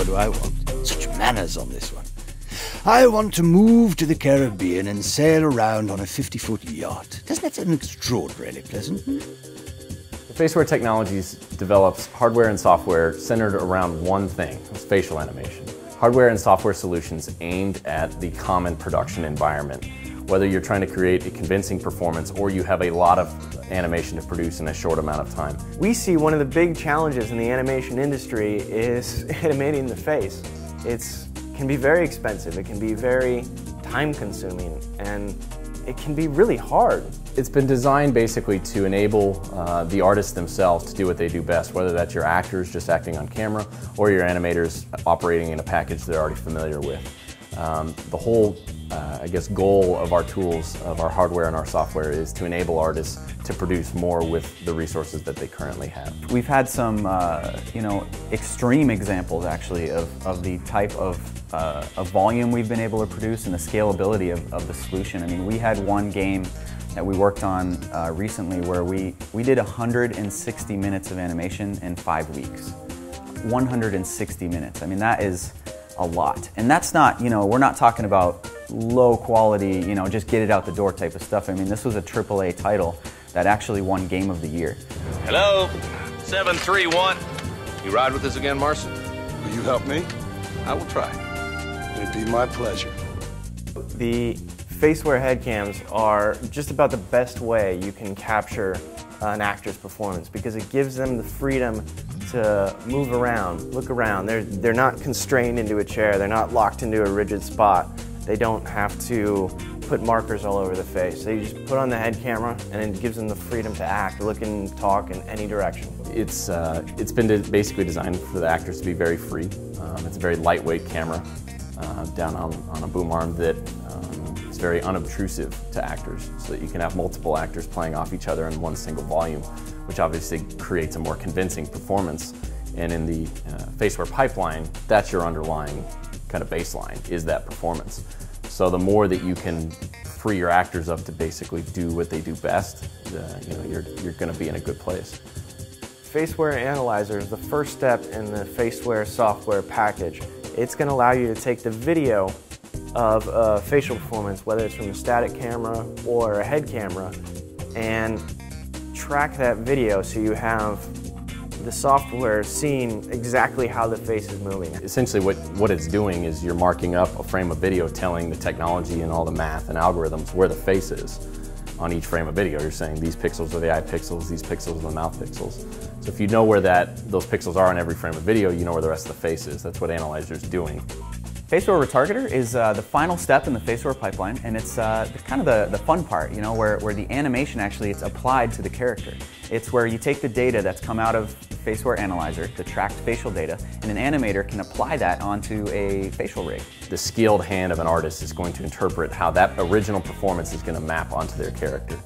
do I want? Such manners on this one. I want to move to the Caribbean and sail around on a 50-foot yacht. Doesn't that sound extraordinarily pleasant? FaceWare Technologies develops hardware and software centered around one thing, facial animation. Hardware and software solutions aimed at the common production environment. Whether you're trying to create a convincing performance or you have a lot of animation to produce in a short amount of time. We see one of the big challenges in the animation industry is animating the face. It can be very expensive, it can be very time-consuming, and it can be really hard. It's been designed basically to enable the artists themselves to do what they do best, whether that's your actors just acting on camera or your animators operating in a package they're already familiar with. The whole I guess goal of our tools, of our hardware and our software, is to enable artists to produce more with the resources that they currently have. We've had some extreme examples actually of the type of volume we've been able to produce and the scalability of the solution. I mean, we had one game that we worked on recently where we did 160 minutes of animation in 5 weeks. 160 minutes. I mean, that is a lot. And that's not, we're not talking about low quality, just get it out the door type of stuff. I mean, this was a AAA title that actually won Game of the Year. Hello, 731. You ride with us again, Marcy? Will you help me? I will try. It'd be my pleasure. The FaceWare headcams are just about the best way you can capture an actor's performance because it gives them the freedom to move around, look around. They're not constrained into a chair, they're not locked into a rigid spot. They don't have to put markers all over the face. They just put on the head camera and it gives them the freedom to act, look and talk in any direction. It's been basically designed for the actors to be very free. It's a very lightweight camera down on a boom arm that is very unobtrusive to actors, so that you can have multiple actors playing off each other in one single volume, which obviously creates a more convincing performance. And in the FaceWare pipeline, that's your underlying kind of baseline, is that performance. So the more that you can free your actors up to basically do what they do best, you're going to be in a good place. FaceWare Analyzer is the first step in the FaceWare software package. It's going to allow you to take the video of a facial performance, whether it's from a static camera or a head camera, and track that video so you have the software seeing exactly how the face is moving. Essentially what it's doing is you're marking up a frame of video telling the technology and all the math and algorithms where the face is on each frame of video. You're saying these pixels are the eye pixels, these pixels are the mouth pixels. So if you know where those pixels are on every frame of video, you know where the rest of the face is. That's what Analyzer is doing. FaceWare Retargeter is the final step in the FaceWare pipeline, and it's kind of the fun part, where the animation actually it's applied to the character. It's where you take the data that's come out of FaceWare Analyzer, the tracked facial data, and an animator can apply that onto a facial rig. The skilled hand of an artist is going to interpret how that original performance is going to map onto their character.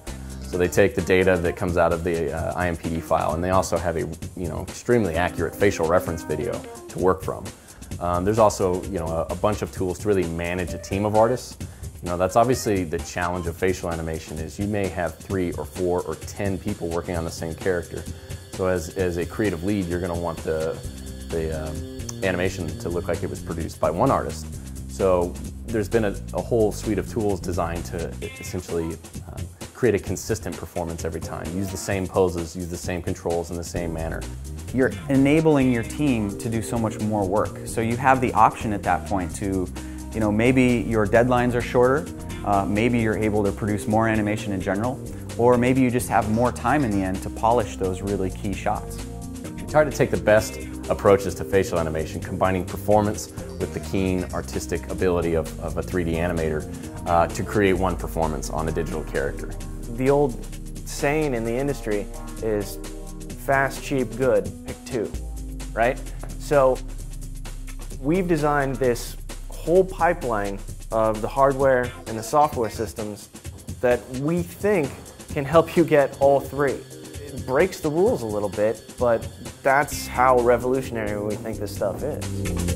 So they take the data that comes out of the IMPD file, and they also have a extremely accurate facial reference video to work from. There's also a bunch of tools to really manage a team of artists. That's obviously the challenge of facial animation, is you may have 3 or 4 or 10 people working on the same character. So as a creative lead, you're going to want the animation to look like it was produced by one artist. So there's been a whole suite of tools designed to essentially create a consistent performance every time. Use the same poses, use the same controls in the same manner. You're enabling your team to do so much more work. So you have the option at that point to, maybe your deadlines are shorter, maybe you're able to produce more animation in general, or maybe you just have more time in the end to polish those really key shots. We try to take the best approaches to facial animation, combining performance with the keen artistic ability of a 3D animator to create one performance on a digital character. The old saying in the industry is fast, cheap, good, pick 2, right? So we've designed this whole pipeline of the hardware and the software systems that we think can help you get all 3. It breaks the rules a little bit, but that's how revolutionary we think this stuff is.